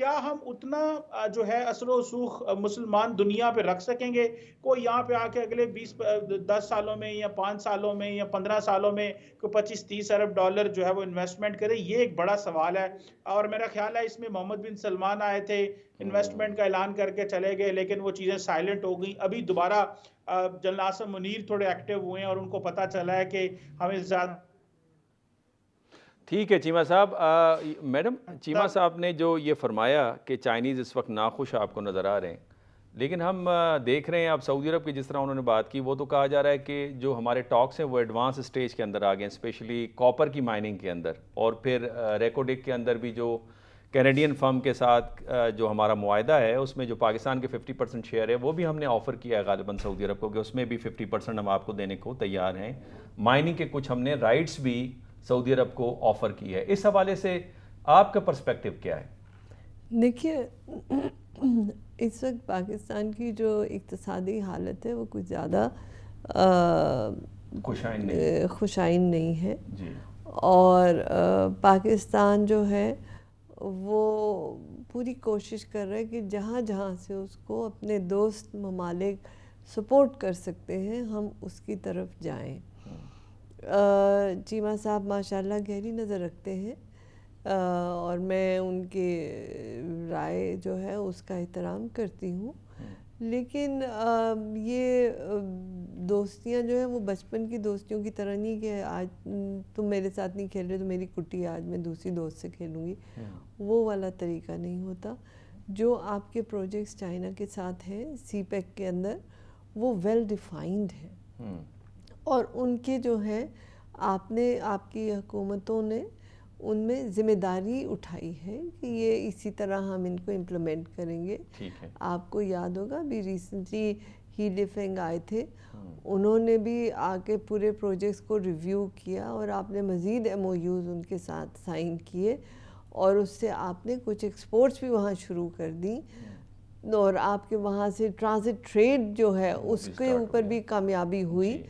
کیا ہم اتنا جو ہے اثر و رسوخ مسلمان دنیا پہ رکھ سکیں گے؟ کوئی یہاں پہ آ کے اگلے 10 سالوں میں یا 5 سالوں میں یا 15 سالوں میں کوئی 25-30 ارب ڈالر جو ہے وہ انویسٹمنٹ کرے؟ یہ ایک بڑا سوال ہے، اور میرا خیال ہے اس میں محمد بن سلمان آئے تھے، انویسٹمنٹ کا اعلان کر کے چلے گئے، لیکن وہ چیزیں سائلنٹ ہو گئیں۔ ابھی دوبارہ جنرل عاصم منیر تھوڑے ایکٹیو ہوئے ہیں اور ان کو پتہ چلا ہے کہ ہمیں زیادہ ٹھیک ہے چیمہ صاحب، میڈم چیمہ صاحب نے جو یہ فرمایا کہ چائنیز اس وقت ناخوش آپ کو نظر آ رہے ہیں، لیکن ہم دیکھ رہے ہیں اب سعودی عرب کی جس طرح انہوں نے بات کی، وہ تو کہا جا رہا ہے کہ جو ہمارے ٹاکس ہیں وہ ایڈوانس اسٹیج کے اندر آ گئے ہیں، اسپیشلی کاپر کی مائننگ کے اندر، اور پھر ریکوڈک کے اندر بھی جو کینیڈین فرم کے ساتھ جو ہمارا معاہدہ ہے اس میں جو پاکستان کے 50% شیئر ہے وہ بھی ہم نے آفر کیا ہے غالباً سعودی عرب کو کہ اس میں بھی 50% ہم آپ کو دینے کو تیار ہیں، مائننگ کے کچھ ہم نے رائٹس بھی سعودی عرب کو آفر کی ہے۔ اس حوالے سے آپ کا پرسپیکٹیو کیا ہے؟ دیکھیے اس وقت پاکستان کی جو اقتصادی حالت ہے وہ کچھ زیادہ خوشائن نہیں ہے جی، اور پاکستان جو ہے وہ پوری کوشش کر رہا ہے کہ جہاں جہاں سے اس کو اپنے دوست ممالک سپورٹ کر سکتے ہیں ہم اس کی طرف جائیں۔ چیمہ صاحب ماشاءاللہ گہری نظر رکھتے ہیں اور میں ان کی رائے جو ہے اس کا احترام کرتی ہوں، لیکن یہ دوستیاں جو ہیں وہ بچپن کی دوستیوں کی طرح نہیں کہ آج تم میرے ساتھ نہیں کھیل رہے تو میری کٹی آج میں دوسری دوست سے کھیلوں گی، وہ والا طریقہ نہیں ہوتا۔ جو آپ کے پروجیکٹس چائنا کے ساتھ ہیں سی پیک کے اندر وہ ویل ڈیفائنڈ ہیں، اور ان کے جو ہیں آپ کی حکومتوں نے ان میں ذمہ داری اٹھائی ہے کہ یہ اسی طرح ہم ان کو امپلیمنٹ کریں گے۔ آپ کو یاد ہوگا بھی ریسنٹلی ہی لیفنگ آئے تھے، انہوں نے بھی آ کے پورے پروجیکٹس کو ریویو کیا اور آپ نے مزید ایم او یوز ان کے ساتھ سائن کیے، اور اس سے آپ نے کچھ ایکسپورٹس بھی وہاں شروع کر دیں، اور آپ کے وہاں سے ٹرانزٹ ٹریڈ جو ہے اس کے اوپر بھی کامیابی ہوئی۔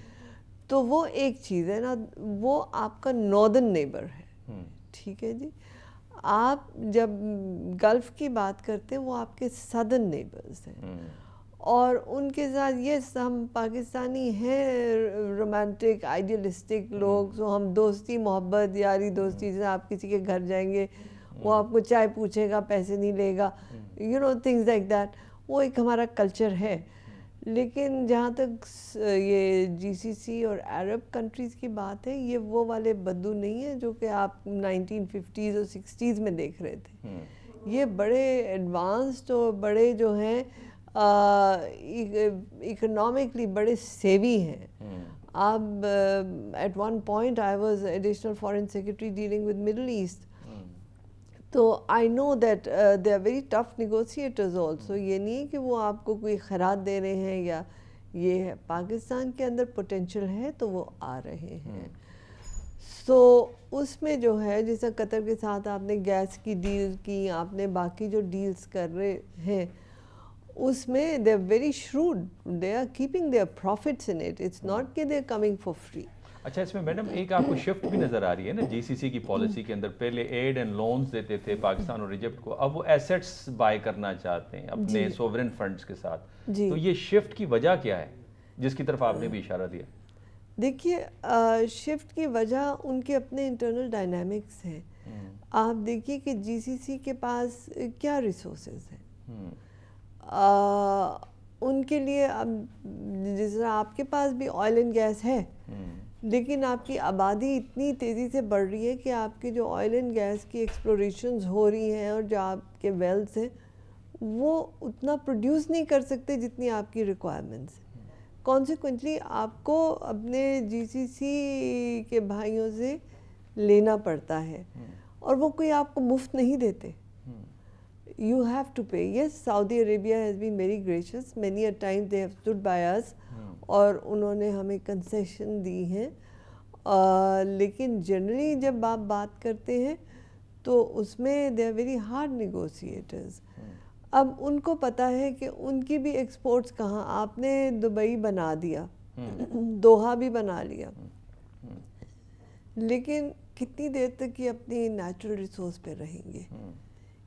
تو وہ ایک چیز ہے نا، وہ آپ کا ناردرن نیبر ہے، ٹھیک ہے جی۔ آپ جب گلف کی بات کرتے ہیں وہ آپ کے سدرن نیبرز ہیں، اور ان کے ساتھ یہ ہم پاکستانی ہیں رومانٹک آئیڈیلسٹک لوگ، سو ہم دوستی محبت یاری دوستی، جیسے آپ کسی کے گھر جائیں گے وہ آپ کو چائے پوچھے گا پیسے نہیں لے گا، تھنگز لائک دیٹ، وہ ایک ہمارا کلچر ہے۔ لیکن جہاں تک یہ جی سی سی اور عرب کنٹریز کی بات ہے، یہ وہ والے بدو نہیں ہیں جو کہ آپ 1950s اور 60s میں دیکھ رہے تھے، یہ بڑے ایڈوانسڈ اور بڑے جو ہیں اکنامکلی بڑے سیوی ہیں۔ اب at one point I was additional foreign secretary dealing with Middle East, تو I know that they are very tough negotiators also, یہ نہیں کہ وہ آپ کو کوئی خیرات دے رہے ہیں یا یہ ہے، پاکستان کے اندر پوٹینشل ہے تو وہ آ رہے ہیں۔ سو اس میں جو ہے جیسے قطر کے ساتھ آپ نے گیس کی ڈیل کی، آپ نے باقی جو ڈیلز کر رہے ہیں اس میں they are very shrewd, they are keeping their profits in it, it's not کہ they are coming for free. اچھا، اس میں میڈم ایک آپ کو شفٹ بھی نظر آ رہی ہے نا جی سی سی کی پالیسی کے اندر، پہلے ایڈ اینڈ لونز دیتے تھے پاکستان اور ایجپٹ کو، اب وہ ایسٹس بائی کرنا چاہتے ہیں اپنے سوورن فنڈز کے ساتھ، تو یہ شفٹ کی وجہ کیا ہے جس کی طرف آپ نے بھی اشارہ دیا؟ دیکھیے شفٹ کی وجہ ان کے اپنے انٹرنل ڈائنامکس ہیں۔ آپ دیکھیے کہ جی سی سی کے پاس کیا ریسورسز ہیں، ان کے لیے اب جس طرح آپ کے پاس بھی آئل اینڈ گیس ہے، لیکن آپ کی آبادی اتنی تیزی سے بڑھ رہی ہے کہ آپ کی جو آئل اینڈ گیس کی ایکسپلوریشنز ہو رہی ہیں اور جو آپ کے ویلز ہیں وہ اتنا پروڈیوس نہیں کر سکتے جتنی آپ کی ریکوائرمنٹس ہیں۔ کانسیکوئنٹلی آپ کو اپنے جی سی سی کے بھائیوں سے لینا پڑتا ہے، اور وہ کوئی آپ کو مفت نہیں دیتے، you have to pay. Yes, Saudi Arabia has been very gracious. Many a time they have stood by us اور انہوں نے ہمیں کنسیشن دی ہیں، لیکن جنرلی جب آپ بات کرتے ہیں تو اس میں they are very hard negotiators۔ اب ان کو پتہ ہے کہ ان کی بھی ایکسپورٹس کہاں، آپ نے دبئی بنا دیا، دوحہ بھی بنا لیا، لیکن کتنی دیر تک یہ اپنی نیچرل ریسورس پہ رہیں گے؟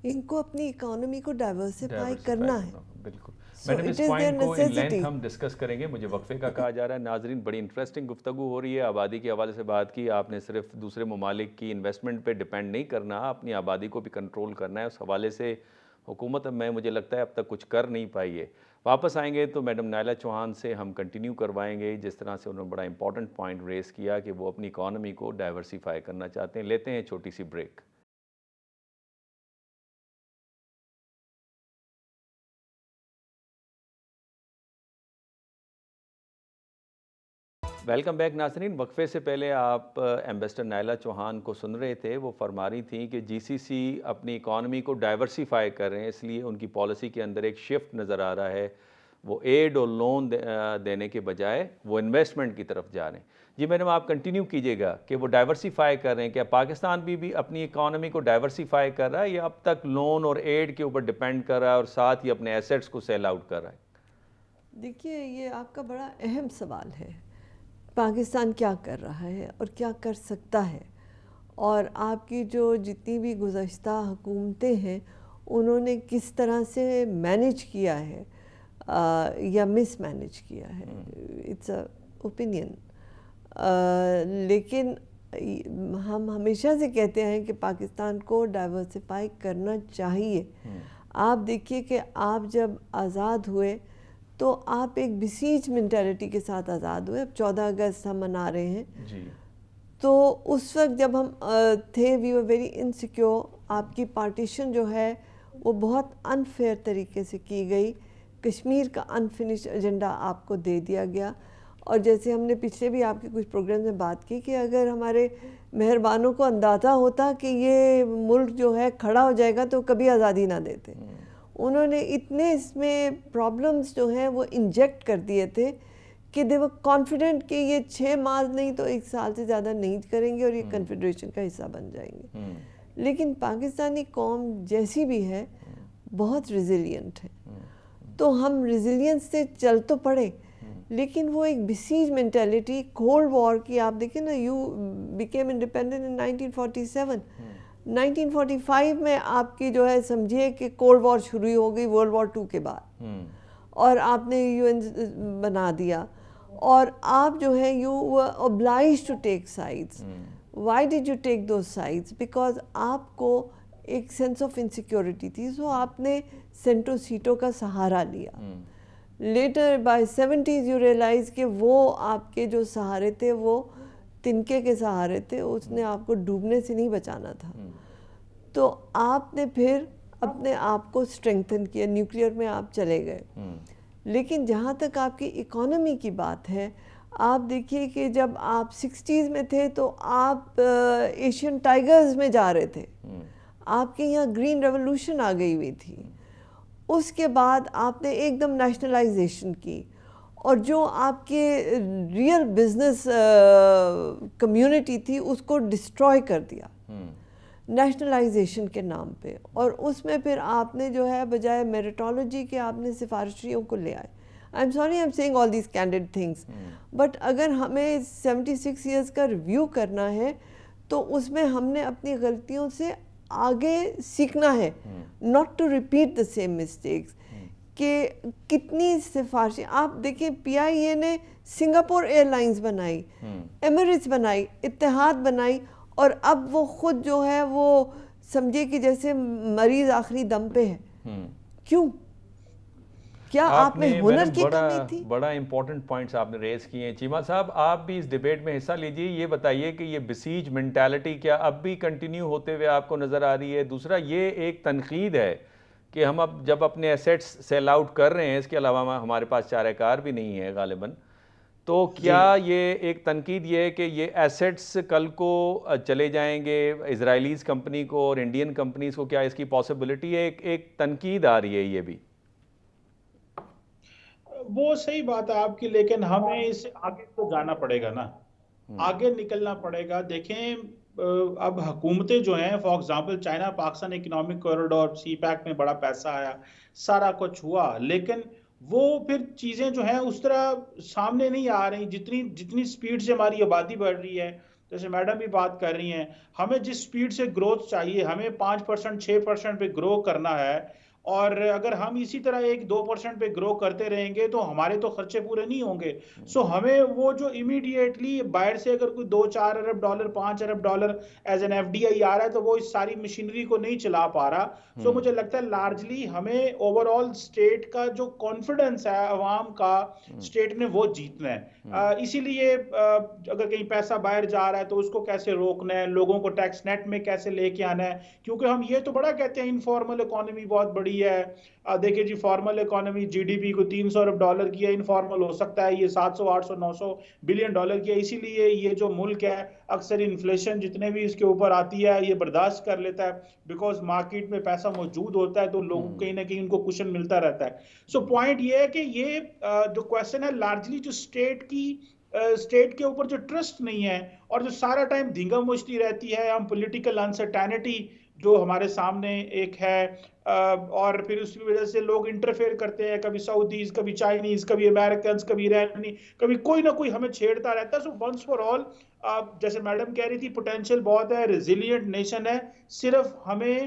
ان کو اپنی اکانومی کو ڈائیورسفائی کرنا ہے. بالکل So میڈم it اس is their پوائنٹ کو ان necessity. لینتھ ہم ڈسکس کریں گے. مجھے وقفے کا کہا جا رہا ہے. ناظرین بڑی انٹرسٹنگ گفتگو ہو رہی ہے. آبادی کے حوالے سے بات کی. آپ نے صرف دوسرے ممالک کی انویسٹمنٹ پہ ڈیپینڈ نہیں کرنا, اپنی آبادی کو بھی کنٹرول کرنا ہے. اس حوالے سے حکومت میں مجھے لگتا ہے اب تک کچھ کر نہیں پائی ہے. واپس آئیں گے تو میڈم نائلہ چوہان سے ہم کنٹینیو کروائیں گے, جس طرح سے انہوں نے بڑا امپورٹنٹ پوائنٹ ریز کیا کہ وہ اپنی اکانومی کو ڈائیورسیفائی کرنا چاہتے ہیں. لیتے ہیں چھوٹی سی بریک. ویلکم بیک ناظرین. وقفے سے پہلے آپ ایمبیسڈر نائلہ چوہان کو سن رہے تھے. وہ فرما رہی تھیں کہ جی سی سی اپنی اکانومی کو ڈائیورسیفائی کر رہے ہیں, اس لیے ان کی پالیسی کے اندر ایک شفٹ نظر آ رہا ہے. وہ ایڈ اور لون دینے کے بجائے وہ انویسٹمنٹ کی طرف جا رہے ہیں. جی میڈم آپ کنٹینیو کیجئے گا کہ وہ ڈائیورسیفائی کر رہے ہیں. کیا پاکستان بھی اپنی اکانومی کو ڈائیورسیفائی کر رہا ہے یا اب تک لون اور ایڈ کے اوپر ڈیپینڈ کر رہا ہے اور ساتھ ہی اپنے ایسیٹس کو سیل آؤٹ کر رہا ہے؟ دیکھیے یہ آپ کا بڑا اہم سوال ہے. پاکستان کیا کر رہا ہے اور کیا کر سکتا ہے, اور آپ کی جو جتنی بھی گزشتہ حکومتیں ہیں انہوں نے کس طرح سے مینیج کیا ہے یا مس مینیج کیا ہے. It's a opinion. لیکن ہم ہمیشہ سے کہتے ہیں کہ پاکستان کو ڈائیورسیفائی کرنا چاہیے. آپ دیکھیے کہ آپ جب آزاد ہوئے تو آپ ایک بسیج مینٹیلٹی کے ساتھ آزاد ہوئے. اب 14 اگست ہم منا رہے ہیں, تو اس وقت جب ہم تھے وی ور ویری انسیکیور. آپ کی پارٹیشن جو ہے وہ بہت انفیئر طریقے سے کی گئی. کشمیر کا انفنش ایجنڈا آپ کو دے دیا گیا, اور جیسے ہم نے پچھلے بھی آپ کے کچھ پروگرام میں بات کی کہ اگر ہمارے مہربانوں کو اندازہ ہوتا کہ یہ ملک جو ہے کھڑا ہو جائے گا تو کبھی آزادی نہ دیتے. انہوں نے اتنے اس میں پرابلمز جو ہیں وہ انجیکٹ کر دیے تھے کہ دے ور کانفیڈنٹ کہ یہ 6 ماہ نہیں تو 1 سال سے زیادہ نہیں کریں گے اور یہ کنفیڈریشن کا حصہ بن جائیں گے. لیکن پاکستانی قوم جیسی بھی ہے بہت ریزیلینٹ ہے, تو ہم ریزیلینس سے چل تو پڑے, لیکن وہ ایک بسیج مینٹیلٹی کولڈ وار کی. آپ دیکھیں نا, یو بیکیم انڈیپینڈنٹ ان 1947. 1945 میں آپ کی جو ہے سمجھیے کہ کولڈ وار شروع ہو گئی ورلڈ وار 2 کے بعد, اور آپ نے یو این بنا دیا, اور آپ جو ہے you were obliged to take sides. Why did you take those sides? Because آپ کو ایک سینس آف انسیکیورٹی تھی, سو آپ نے سینٹو سیٹوں کا سہارا لیا. Letter by 70s you realise کہ وہ آپ کے جو سہارے تھے وہ تنکے کے سہارے تھے, اس نے آپ کو ڈوبنے سے نہیں بچانا تھا. تو آپ نے پھر اپنے آپ کو اسٹرینگتھن کیا, نیوکلیئر میں آپ چلے گئے. لیکن جہاں تک آپ کی اکانومی کی بات ہے, آپ دیکھیے کہ جب آپ 60s میں تھے تو آپ ایشین ٹائیگرز میں جا رہے تھے, آپ کے یہاں گرین ریولوشن آ گئی ہوئی تھی. اس کے بعد آپ نے ایک دم نیشنلائزیشن کی, اور جو آپ کے ریئل بزنس کمیونٹی تھی اس کو ڈسٹروائے کر دیا نیشنلائزیشن کے نام پہ. اور اس میں پھر آپ نے جو ہے بجائے میریٹولوجی کے آپ نے سفارشیوں کو لے آئے. I'm sorry I'm seeing all these candid things, but اگر ہمیں 76 ایئرس کا ریویو کرنا ہے تو اس میں ہم نے اپنی غلطیوں سے آگے سیکھنا ہے, not to repeat the same mistakes. کہ کتنی سفارشیں آپ دیکھیں, پی آئی اے نے سنگاپور ایئر لائنز بنائی, ایمریٹس بنائی, اتحاد بنائی, اور اب وہ خود جو ہے وہ سمجھے کہ جیسے مریض آخری دم پہ ہے. کیوں؟ کیا آپ میں ہنر کی کمی تھی؟ بڑا امپورٹنٹ پوائنٹس آپ نے ریز کیے ہیں. چیمہ صاحب آپ بھی اس ڈیبیٹ میں حصہ لیجئے. یہ بتائیے کہ یہ بسیج مینٹیلٹی کیا اب بھی کنٹینیو ہوتے ہوئے آپ کو نظر آ رہی ہے؟ دوسرا یہ ایک تنقید ہے کہ ہم اب جب اپنے ایسیٹس سیل آؤٹ کر رہے ہیں, اس کے علاوہ ہمارے پاس چارہ کار بھی نہیں ہے غالباً, تو کیا یہ ایک تنقید یہ ہے کہ یہ ایسیٹس کل کو چلے جائیں گے اسرائیلیز کمپنی کو اور انڈین کمپنیز کو, کیا اس کی پاسبلٹی ہے؟ ایک تنقید آ رہی ہے یہ بھی. وہ صحیح بات ہے آپ کی, لیکن ہمیں اس آگے تو جانا پڑے گا نا, آگے نکلنا پڑے گا. دیکھیں اب حکومتیں جو ہیں, for example China Pakistan economic corridor, CPEC میں بڑا پیسہ آیا, سارا کچھ ہوا, لیکن وہ پھر چیزیں جو ہیں اس طرح سامنے نہیں آ رہی. جتنی سپیڈ سے ہماری آبادی بڑھ رہی ہے, جیسے میڈم بھی بات کر رہی ہیں، ہمیں جس سپیڈ سے گروتھ چاہیے، ہمیں 5%، 6% پہ گرو کرنا ہے، اور اگر ہم اسی طرح 1-2% پہ گرو کرتے رہیں گے تو ہمارے تو خرچے پورے نہیں ہوں گے. سو ہمیں وہ جو امیڈیٹلی باہر سے اگر کوئی 2-4 ارب ڈالر، 5 ارب dollar as an F D I آ رہا ہے تو وہ اس ساری مشینری کو نہیں چلا پا رہا. سو مجھے لگتا ہے لارجلی ہمیں اوور آل اسٹیٹ کا جو کانفیڈنس ہے عوام کا، اسٹیٹ نے وہ جیتنا ہے. اسی لیے اگر کہیں پیسہ باہر جا رہا ہے تو اس کو کیسے روکنا ہے، لوگوں کو ٹیکس نیٹ میں کیسے لے کے آنا ہے، کیونکہ ہم یہ تو بڑا کہتے ہیں انفارمل اکانومی بہت بڑی ہے. دیکھیں جی، formal economy G D P کو 300 ارب ڈالر کی ہے، انفارمل ہو سکتا ہے یہ 700، 800، 900 بلین ڈالر کی ہے. اسی لیے یہ جو ملک ہے اکثر انفلیشن جتنے بھی اس کے اوپر آتی ہے یہ برداشت کر لیتا ہے، بیکاز مارکیٹ میں پیسہ موجود ہوتا ہے تو لوگوں کہیں نہ کہیں ان کو کشن ملتا رہتا ہے. سو پوائنٹ یہ ہے کہ یہ جو کویسچن ہے لارجلی جو اسٹیٹ کے اوپر جو ٹرسٹ نہیں ہے، اور جو سارا ٹائم دھینگا مچتی رہتی ہے، ہم پولیٹیکل انسرٹینٹی جو ہمارے سامنے ایک ہے، اور پھر اس کی وجہ سے لوگ انٹرفیئر کرتے ہیں، کبھی سعودیز، کبھی چائنیز، کبھی امریکنز، کبھی ایرانی، کبھی کوئی نہ کوئی ہمیں چھیڑتا رہتا ہے. سو ونس فار آل، جیسے میڈم کہہ رہی تھی، پوٹینشیل بہت ہے، ریزیلینٹ نیشن ہے. صرف ہمیں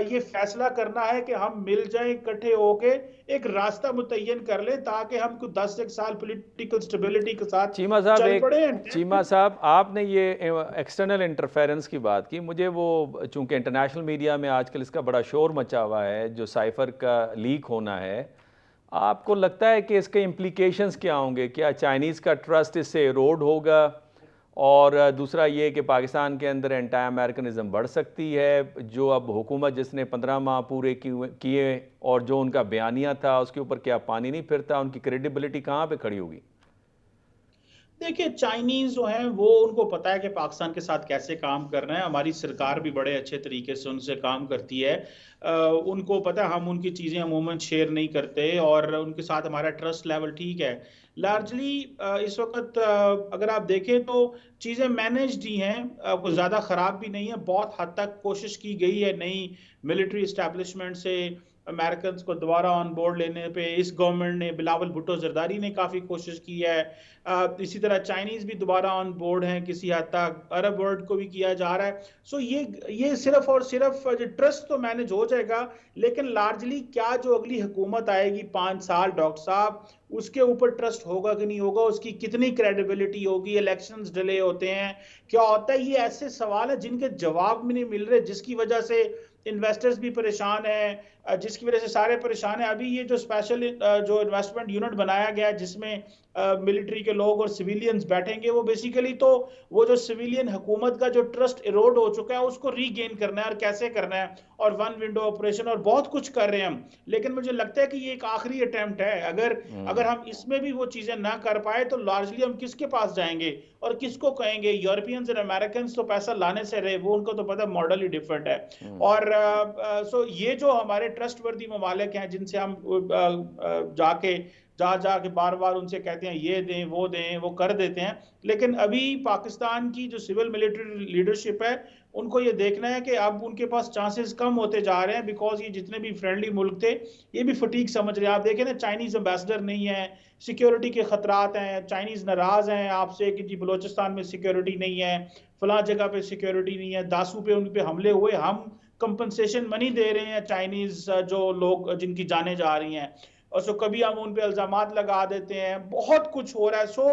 یہ فیصلہ کرنا ہے کہ ہم مل جائیں اکٹھے ہو کے ایک راستہ متعین کر لیں تاکہ ہم کو 10 سال پولیٹیکل سٹیبلٹی کے ساتھ چیمہ صاحب چل پڑے. چیمہ صاحب، آپ نے یہ ایکسٹرنل انٹرفیرنس کی بات کی، مجھے وہ چونکہ انٹرنیشنل میڈیا میں آج کل اس کا بڑا شور مچا ہوا ہے، جو سائفر کا لیک ہونا ہے، آپ کو لگتا ہے کہ اس کے امپلیکیشنز کیا ہوں گے؟ کیا چائنیز کا ٹرسٹ اس سے ایروڈ ہوگا؟ اور دوسرا یہ کہ پاکستان کے اندر اینٹی امریکنزم بڑھ سکتی ہے، جو اب حکومت جس نے 15 ماہ پورے کیے اور جو ان کا بیانیہ تھا اس کے اوپر کیا پانی نہیں پھرتا؟ ان کی کریڈیبلٹی کہاں پہ کھڑی ہوگی؟ دیکھیں، چائنیز جو ہیں وہ ان کو پتا ہے کہ پاکستان کے ساتھ کیسے کام کرنا ہے. ہماری سرکار بھی بڑے اچھے طریقے سے ان سے کام کرتی ہے. ان کو پتا ہے ہم ان کی چیزیں عموماً شیئر نہیں کرتے، اور ان کے ساتھ ہمارا ٹرسٹ لیول ٹھیک ہے. لارجلی اس وقت اگر آپ دیکھیں تو چیزیں مینیجڈ ہی ہیں، کوئی زیادہ خراب بھی نہیں ہے. بہت حد تک کوشش کی گئی ہے نئی ملٹری اسٹیبلشمنٹ سے امریکنز کو دوبارہ آن بورڈ لینے پہ. اس گورنمنٹ نے، بلاول بھٹو زرداری نے کافی کوشش کی ہے. اسی طرح چائنیز بھی دوبارہ آن بورڈ ہیں کسی حد تک، عرب ورلڈ کو بھی کیا جا رہا ہے. سو یہ صرف اور صرف ٹرسٹ تو مینج ہو جائے گا، لیکن لارجلی کیا جو اگلی حکومت آئے گی 5 سال، ڈاکٹر صاحب، اس کے اوپر ٹرسٹ ہوگا کہ نہیں ہوگا، اس کی کتنی کریڈیبلٹی ہوگی، الیکشنز ڈیلے ہوتے ہیں، کیا ہوتا ہے. یہ ایسے سوال ہیں جن کے جواب میں نہیں مل رہے، جس کی وجہ سے انویسٹرز بھی پریشان ہیں، جس کی وجہ سے سارے پریشان ہیں. ابھی یہ جو اسپیشل جو انویسٹمنٹ یونٹ بنایا گیا ہے جس میں ملٹری کے لوگ اور سویلینز بیٹھیں گے، وہ بیسیکلی تو وہ جو سویلین حکومت کا جو ٹرسٹ ایروڈ ہو چکا ہے اس کو ری گین کرنا ہے، اور کیسے کرنا ہے، اور ون ونڈو آپریشن اور بہت کچھ کر رہے ہیں ہم. لیکن مجھے لگتا ہے کہ یہ ایک آخری اٹیمپٹ ہے. اگر ہم اس میں بھی وہ چیزیں نہ کر پائے تو لارجلی ہم کس کے پاس جائیں گے اور کس کو کہیں گے؟ یورپینز اور امریکنز تو پیسہ لانے سے رہے، وہ ان کو تو پتہ ماڈل ہی ڈیفرنٹ ہے. اور سو یہ جو ہمارے ٹرسٹ وردی ممالک ہیں جن سے ہم جا کے بار بار ان سے کہتے ہیں یہ دیں وہ دیں، وہ کر دیتے ہیں. لیکن ابھی پاکستان کی جو سول ملٹری لیڈرشپ ہے ان کو یہ دیکھنا ہے کہ اب ان کے پاس چانسز کم ہوتے جا رہے ہیں، بیکاز یہ جتنے بھی فرینڈلی ملک تھے یہ بھی فٹیگ سمجھ رہے ہیں. آپ دیکھیں نا، چائنیز امبیسڈر نہیں ہے، سیکیورٹی کے خطرات ہیں، چائنیز ناراض ہیں آپ سے کہ جی بلوچستان میں سیکیورٹی نہیں ہے، فلاں جگہ پہ سیکیورٹی نہیں ہے، داسو پہ ان پہ حملے ہوئے، ہم کمپنسیشن منی دے رہے ہیں چائنیز جو لوگ جن کی جانیں جا رہی ہیں، اور سو کبھی ہم ان پہ الزامات لگا دیتے ہیں. بہت کچھ ہو رہا ہے. سو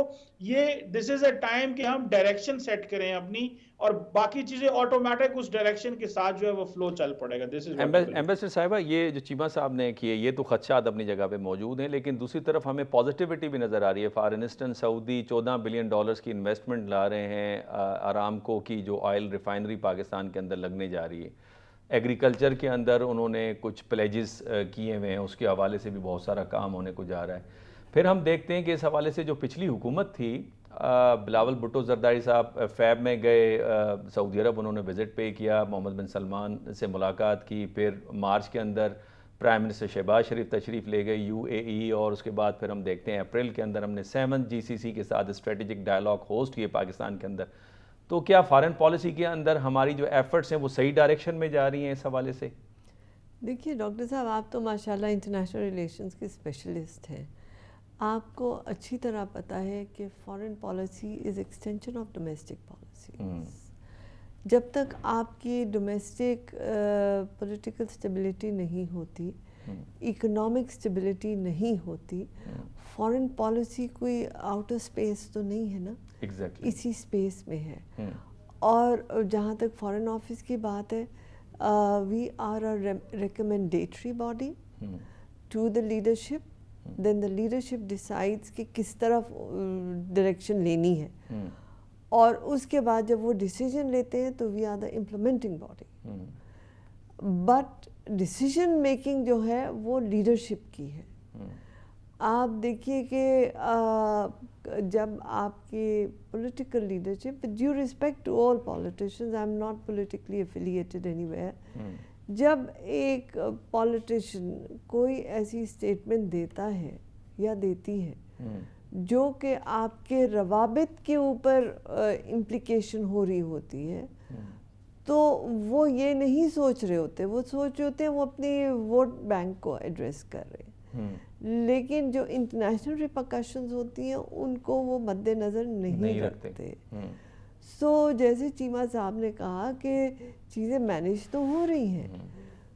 یہ دس از اے ٹائم کہ ہم ڈائریکشن سیٹ کریں اپنی، اور باقی چیزیں آٹومیٹک اس ڈائریکشن کے ساتھ جو ہے وہ فلو چل پڑے گا. ایمبیسڈر صاحبہ، یہ جو چیمہ صاحب نے کیے یہ تو خدشات اپنی جگہ پہ موجود ہیں، لیکن دوسری طرف ہمیں پازیٹیوٹی بھی نظر آ رہی ہے. For instance Saudi 14 billion dollars کی انویسٹمنٹ لا رہے ہیں ارامکو کی جو آئل ریفائنری پاکستان کے اندر لگنے جا رہی ہے. ایگریکلچر کے اندر انہوں نے کچھ پلیجز کیے ہوئے ہیں، اس کے حوالے سے بھی بہت سارا کام ہونے کو جا رہا ہے. پھر ہم دیکھتے ہیں کہ اس حوالے سے جو پچھلی حکومت تھی، بلاول بھٹو زرداری صاحب فیب میں گئے سعودی عرب، انہوں نے وزٹ پے کیا، محمد بن سلمان سے ملاقات کی. پھر مارچ کے اندر پرائم منسٹر شہباز شریف تشریف لے گئے UAE، اور اس کے بعد پھر ہم دیکھتے ہیں اپریل کے اندر ہم نے 7 GCC کے ساتھ اسٹریٹجک ڈائلاگ ہوسٹ کیے پاکستان کے اندر. تو کیا فارن پالیسی کے اندر ہماری جو ایفرٹس ہیں وہ صحیح ڈائریکشن میں جا رہی ہیں اس حوالے سے؟ دیکھیے ڈاکٹر صاحب، آپ تو ماشاءاللہ انٹرنیشنل ریلیشنز کے اسپیشلسٹ ہیں. آپ کو اچھی طرح پتہ ہے کہ foreign policy is extension of domestic policy. Policies. جب تک آپ کی ڈومیسٹک پولیٹیکل اسٹیبلٹی نہیں ہوتی, اکنامک اسٹیبلٹی نہیں ہوتی, فارن پالیسی کوئی آؤٹر اسپیس تو نہیں ہے نا, اسی اسپیس میں ہے. اور جہاں تک فارن آفس کی بات ہے, we are a recommendatory body to the leadership, then the leadership decides کہ کس طرف ڈائریکشن لینی ہے, اور اس کے بعد جب وہ ڈیسیجن لیتے ہیں تو we are the implementing body. But decision making جو ہے وہ لیڈرشپ کی ہے. آپ دیکھیے کہ جب آپ کی political leadership, due respect to all politicians, I'm not politically affiliated anywhere, جب ایک پولیٹیشین کوئی ایسی اسٹیٹمنٹ دیتا ہے یا دیتی ہے جو کہ آپ کے روابط کے اوپر امپلیکیشن ہو رہی ہوتی ہے, تو وہ یہ نہیں سوچ رہے ہوتے, وہ سوچ رہے ہوتے ہیں وہ اپنی ووٹ بینک کو ایڈریس کر رہے ہیں, لیکن جو انٹرنیشنل ریپرکشنز ہوتی ہیں ان کو وہ مد نظر نہیں رکھتے. سو جیسے چیمہ صاحب نے کہا کہ چیزیں مینیج تو ہو رہی ہیں,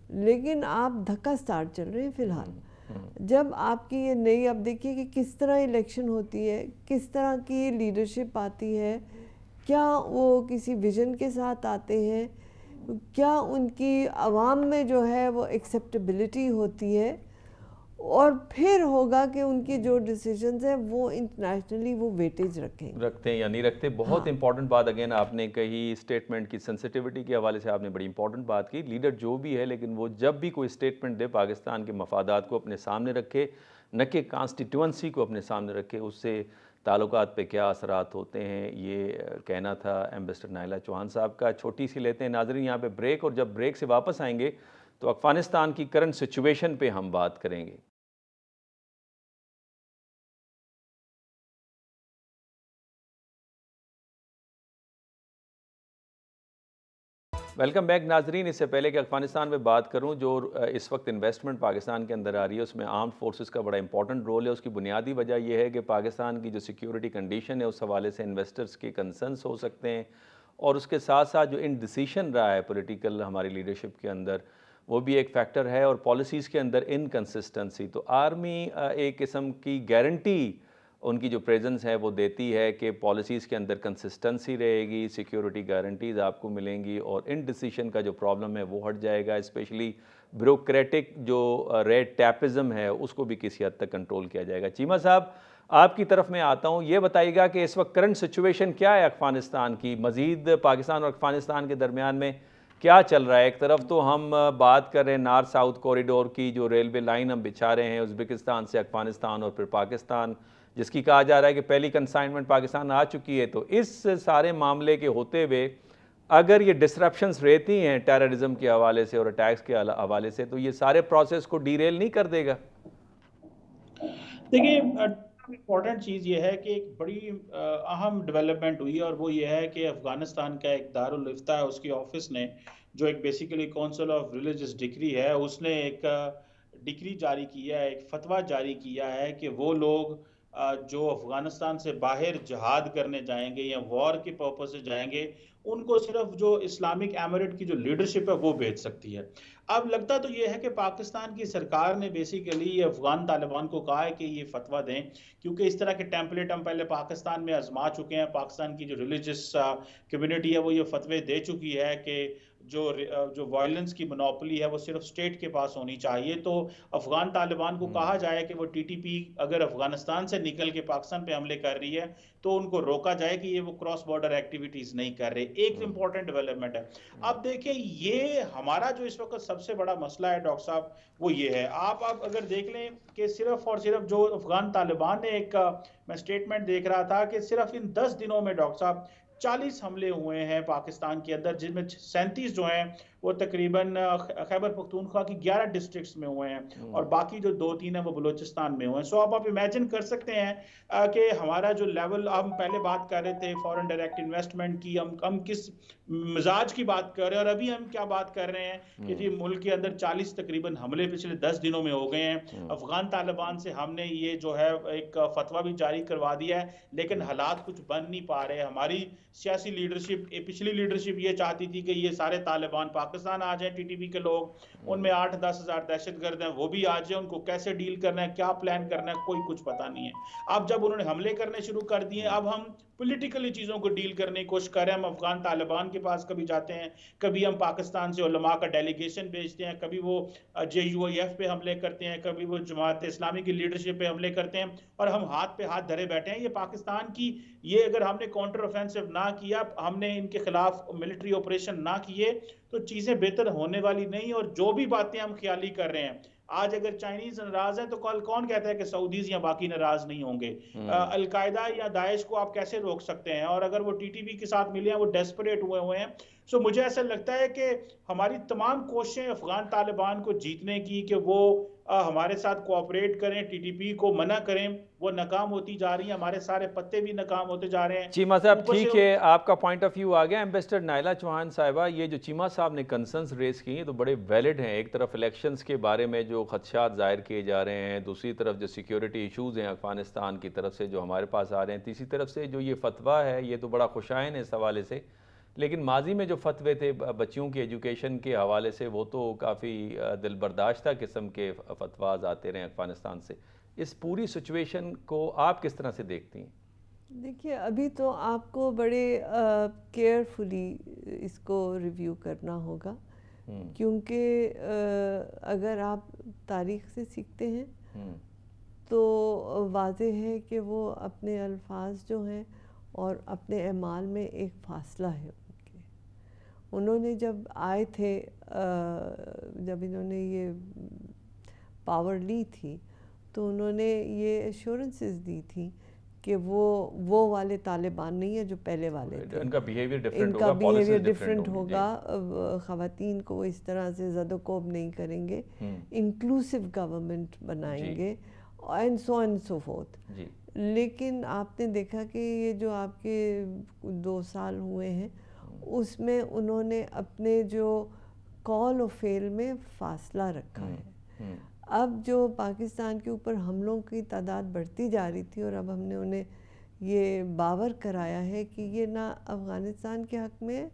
لیکن آپ دھکا سٹارٹ چل رہے ہیں فی الحال. جب آپ کی یہ نئی, اب دیکھیے کہ کس طرح الیکشن ہوتی ہے, کس طرح کی لیڈرشپ آتی ہے, کیا وہ کسی ویژن کے ساتھ آتے ہیں, کیا ان کی عوام میں جو ہے وہ ایکسیپٹیبلٹی ہوتی ہے, اور پھر ہوگا کہ ان کی جو ڈیسیجنز ہیں وہ انٹرنیشنلی وہ ویٹیج رکھتے ہیں یا نہیں رکھتے. بہت امپورٹنٹ بات اگین آپ نے کہی, اسٹیٹمنٹ کی سینسٹیوٹی کے حوالے سے آپ نے بڑی امپورٹنٹ بات کی. لیڈر جو بھی ہے, لیکن وہ جب بھی کوئی اسٹیٹمنٹ دے پاکستان کے مفادات کو اپنے سامنے رکھے, نہ کہ کانسٹیٹیوئنسی کو اپنے سامنے رکھے, اس سے تعلقات پہ کیا اثرات ہوتے ہیں, یہ کہنا تھا ایمبیسڈر نائلہ چوہان صاحب کا. چھوٹی سی لیتے ہیں ناظرین یہاں پہ بریک, اور جب بریک سے واپس آئیں گے تو افغانستان کی کرنٹ سچویشن پہ ہم بات کریں گے. ویلکم بیک ناظرین. اس سے پہلے کہ افغانستان میں بات کروں, جو اس وقت انویسٹمنٹ پاکستان کے اندر آ رہی ہے اس میں آرمڈ فورسز کا بڑا امپورٹنٹ رول ہے. اس کی بنیادی وجہ یہ ہے کہ پاکستان کی جو سیکیورٹی کنڈیشن ہے اس حوالے سے انویسٹرز کے کنسرنس ہو سکتے ہیں, اور اس کے ساتھ ساتھ جو انڈیسیشن رہا ہے پولیٹیکل ہماری لیڈرشپ کے اندر, وہ بھی ایک فیکٹر ہے, اور پالیسیز کے اندر انکنسسٹنسی. تو آرمی ایک قسم کی گارنٹی ان کی جو پریزنس ہے وہ دیتی ہے کہ پالیسیز کے اندر کنسسٹنسی رہے گی, سیکیورٹی گارنٹیز آپ کو ملیں گی, اور ان ڈیسیشن کا جو پرابلم ہے وہ ہٹ جائے گا. اسپیشلی بیوروکریٹک جو ریڈ ٹیپزم ہے اس کو بھی کسی حد تک کنٹرول کیا جائے گا. چیمہ صاحب آپ کی طرف میں آتا ہوں, یہ بتائیے گا کہ اس وقت کرنٹ سچویشن کیا ہے افغانستان کی, مزید پاکستان اور افغانستان کے درمیان میں کیا چل رہا ہے. ایک طرف تو ہم بات کر رہے ہیں نارتھ ساؤتھ کوریڈور کی, جو ریلوے لائن ہم بچھا رہے ہیں ازبکستان سے افغانستان اور پھر پاکستان, جس کی کہا جا رہا ہے کہ پہلی کنسائنمنٹ پاکستان آ چکی ہے. تو اس سارے معاملے کے ہوتے ہوئے اگر یہ ڈسرپشنز رہتی ہیں ٹیررزم کے حوالے سے اور اٹیکس کے حوالے سے, تو یہ سارے پروسیس کو ڈیریل نہیں کر دے گا؟ دیکھیے امپورٹنٹ چیز یہ ہے کہ ایک بڑی اہم ڈیولپمنٹ ہوئی, اور وہ یہ ہے کہ افغانستان کا ایک دارالفتہ ہے, اس کی آفس نے جو ایک basically council of religious degree ہے, اس نے ایک ڈگری جاری کیا ہے, ایک فتویٰ جاری کیا ہے کہ وہ لوگ جو افغانستان سے باہر جہاد کرنے جائیں گے یا وار کے پرپز سے جائیں گے, ان کو صرف جو اسلامک ایمریٹ کی جو لیڈرشپ ہے وہ بھیج سکتی ہے. اب لگتا تو یہ ہے کہ پاکستان کی سرکار نے بیسیکلی افغان طالبان کو کہا ہے کہ یہ فتویٰ دیں, کیونکہ اس طرح کے ٹیمپلیٹ ہم پہلے پاکستان میں آزما چکے ہیں. پاکستان کی جو ریلیجس کمیونٹی ہے وہ یہ فتوے دے چکی ہے کہ جو وائلنس کی منوپلی ہے وہ صرف اسٹیٹ کے پاس ہونی چاہیے. تو افغان طالبان کو کہا جائے کہ وہ ٹی ٹی پی اگر افغانستان سے نکل کے پاکستان پہ حملے کر رہی ہے تو ان کو روکا جائے کہ یہ وہ کراس بارڈر ایکٹیویٹیز نہیں کر رہے. ایک امپورٹنٹ ڈیولپمنٹ ہے. اب دیکھیں یہ ہمارا جو اس وقت سب سے بڑا مسئلہ ہے ڈاکٹر صاحب وہ یہ ہے, آپ اگر دیکھ لیں کہ صرف اور صرف جو افغان طالبان نے ایک میں سٹیٹمنٹ دیکھ رہا تھا کہ صرف ان 10 دنوں میں ڈاکٹر صاحب 40 حملے ہوئے ہیں پاکستان کے اندر, جن میں 37 جو ہیں وہ تقریباً خیبر پختونخوا کی 11 ڈسٹرکٹس میں ہوئے ہیں, اور باقی جو 2-3 ہیں وہ بلوچستان میں ہوئے ہیں. سو آپ امیجن کر سکتے ہیں کہ ہمارا جو لیول, ہم پہلے بات کر رہے تھے فورن ڈائریکٹ انویسٹمنٹ کی, ہم کس مزاج کی بات کر رہے ہیں, اور ابھی ہم کیا بات کر رہے ہیں کہ جی ملک کے اندر 40 تقریباً حملے پچھلے 10 دنوں میں ہو گئے ہیں. افغان طالبان سے ہم نے یہ جو ہے ایک فتویٰ بھی جاری کروا دیا ہے, لیکن حالات کچھ بن نہیں پا رہے. ہماری سیاسی لیڈرشپ، پچھلی لیڈرشپ یہ چاہتی تھی کہ یہ سارے طالبان پاکستان آ جائیں، TTP کے لوگ، ان میں 8-10 ہزار دہشت گرد ہیں، وہ بھی آ جائیں، ان کو کیسے ڈیل کرنا ہے، کیا پلان کرنا ہے، کوئی کچھ پتہ نہیں ہے۔ اب جب انہوں نے حملے کرنے شروع کر دیے، اب ہم پولیٹیکلی چیزوں کو ڈیل کرنے کی کوشش کر رہے ہیں۔ ہم افغان طالبان کے پاس کبھی جاتے ہیں، کبھی ہم پاکستان سے علماء کا ڈیلیگیشن بھیجتے ہیں، کبھی وہ JUIF پہ حملے کرتے ہیں، کبھی وہ جماعت اسلامی کی لیڈرشپ پہ حملے کرتے ہیں، اور ہم ہاتھ پہ ہاتھ دھرے بیٹھے ہیں۔ یہ پاکستان کی، یہ اگر ہم نے کاؤنٹر آفینسو نہ کیا، ہم نے ان کے خلاف ملٹری آپریشن نہ کیے، تو چیزیں بہتر ہونے والی نہیں۔ اور جو بھی باتیں ہم خیالی کر رہے ہیں، آج اگر چائنیز ناراض ہے تو کل کون کہتا ہے کہ سعودیز یا باقی ناراض نہیں ہوں گے؟ القاعدہ یا داعش کو آپ کیسے روک سکتے ہیں؟ اور اگر وہ TTP کے ساتھ ملے ہیں، وہ ڈیسپریٹ ہوئے ہیں۔ سو مجھے ایسا لگتا ہے کہ ہماری تمام کوششیں افغان طالبان کو جیتنے کی کہ وہ ہمارے ساتھ کوآپریٹ کریں، TTP کو منع کریں، وہ ناکام ہوتی جا رہی ہیں۔ ہمارے سارے پتے بھی ناکام ہوتے جا رہے ہیں۔ چیمہ صاحب اوپر سے ٹھیک ہے، آپ کا پوائنٹ آف ویو آ گیا۔ ایمبیسڈر نائلہ چوہان صاحبہ، یہ جو چیمہ صاحب نے کنسرنز ریز کی ہیں تو بڑے ویلڈ ہیں۔ ایک طرف الیکشنز کے بارے میں جو خدشات ظاہر کیے جا رہے ہیں، دوسری طرف جو سیکیورٹی ایشوز ہیں افغانستان کی طرف سے جو ہمارے پاس آ رہے ہیں، تیسری طرف سے جو یہ فتویٰ ہے یہ تو بڑا خوشائن ہے اس حوالے سے، لیکن ماضی میں جو فتوے تھے بچیوں کی ایجوکیشن کے حوالے سے وہ تو کافی دل برداشتہ قسم کے فتواز آتے رہے افغانستان سے۔ اس پوری سچویشن کو آپ کس طرح سے دیکھتی ہیں؟ دیکھیے، ابھی تو آپ کو بڑے کیئرفلی اس کو ریویو کرنا ہوگا، کیونکہ اگر آپ تاریخ سے سیکھتے ہیں تو واضح ہے کہ وہ اپنے الفاظ جو ہیں اور اپنے اعمال میں ایک فاصلہ ہے ان کے۔ انہوں نے جب آئے تھے، جب انہوں نے یہ پاور لی تھی، تو انہوں نے یہ ایشورنسز دی تھی کہ وہ والے طالبان نہیں ہیں جو پہلے والے تھے، ان کا بیہیویئر ڈیفرنٹ ان ہوگا، کا بیہیویئر پالیسیز ڈیفرنٹ ہوں گی۔ ہوگا، خواتین کو اس طرح سے زد و کوب نہیں کریں گے، انکلوسیو گورنمنٹ بنائیں گے، and so and so forth. لیکن آپ نے دیکھا کہ یہ جو آپ کے 2 سال ہوئے ہیں، اس میں انہوں نے اپنے جو کال و فعل میں فاصلہ رکھا ہے۔ اب جو پاکستان کے اوپر حملوں کی تعداد بڑھتی جا رہی تھی، اور اب ہم نے انہیں یہ باور کرایا ہے کہ یہ نہ افغانستان کے حق میں ہے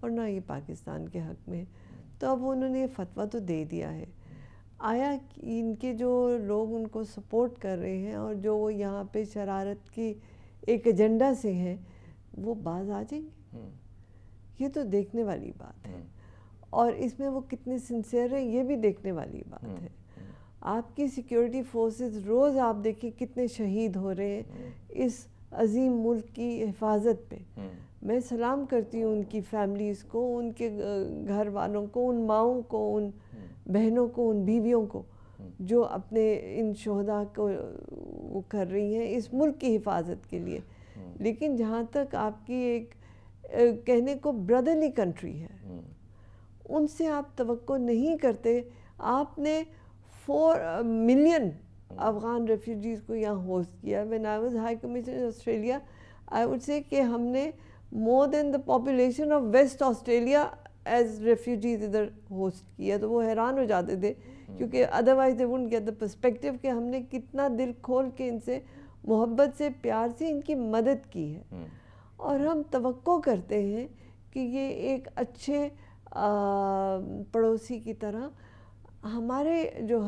اور نہ یہ پاکستان کے حق میں ہے، تو اب انہوں نے یہ فتویٰ تو دے دیا ہے۔ آیا ان کے جو لوگ ان کو سپورٹ کر رہے ہیں اور جو وہ یہاں پہ شرارت کی ایک ایجنڈا سے ہیں، وہ باز آ جائیں گے؟ یہ تو دیکھنے والی بات ہے، اور اس میں وہ کتنے سنسیئر ہیں یہ بھی دیکھنے والی بات ہے۔ آپ کی سیکیورٹی فورسز روز آپ دیکھیں کتنے شہید ہو رہے ہیں اس عظیم ملک کی حفاظت پہ۔ میں سلام کرتی ہوں ان کی فیملیز کو، ان کے گھر والوں کو، ان ماؤں کو، ان بہنوں کو، ان بیویوں کو جو اپنے ان شہداء کو وہ کر رہی ہیں اس ملک کی حفاظت کے لیے۔ لیکن جہاں تک آپ کی ایک کہنے کو برادرلی کنٹری ہے، ان سے آپ توقع نہیں کرتے۔ آپ نے 4 ملین افغان ریفیوجیز کو یہاں ہوسٹ کیا۔ when I was High Commissioner in Australia, I would say کہ ہم نے more than the population of West Australia as refugees ادھر ہوسٹ کیا، تو وہ حیران ہو جاتے تھے، کیونکہ otherwise they wouldn't get the perspective کہ ہم نے کتنا دل کھول کے ان سے محبت سے، پیار سے ان کی مدد کی ہے۔ اور ہم توقع کرتے ہیں کہ یہ ایک اچھے پڑوسی کی طرح ہمارے جو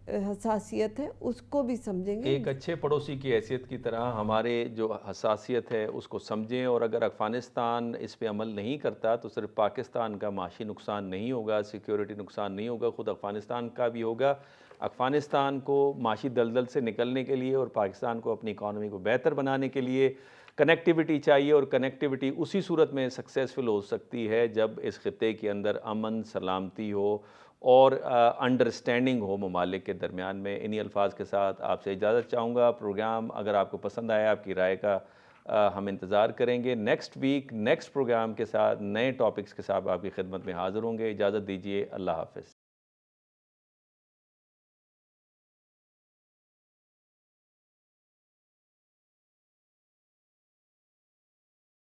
حساسیت ہے اس کو بھی سمجھیں گے، ایک اچھے پڑوسی کی حیثیت کی طرح ہمارے جو حساسیت ہے اس کو سمجھیں۔ اور اگر افغانستان اس پہ عمل نہیں کرتا تو صرف پاکستان کا معاشی نقصان نہیں ہوگا، سیکیورٹی نقصان نہیں ہوگا، خود افغانستان کا بھی ہوگا۔ افغانستان کو معاشی دلدل سے نکلنے کے لیے اور پاکستان کو اپنی اکانومی کو بہتر بنانے کے لیے کنیکٹیوٹی چاہیے، اور کنیکٹیوٹی اسی صورت میں سکسیسفل ہو سکتی ہے جب اس خطے کے اندر امن، سلامتی ہو اور انڈرسٹینڈنگ ہو ممالک کے درمیان میں۔ انہی الفاظ کے ساتھ آپ سے اجازت چاہوں گا۔ پروگرام اگر آپ کو پسند آیا، آپ کی رائے کا ہم انتظار کریں گے۔ نیکسٹ ویک نیکسٹ پروگرام کے ساتھ، نئے ٹاپکس کے ساتھ آپ کی خدمت میں حاضر ہوں گے۔ اجازت دیجیے، اللہ حافظ۔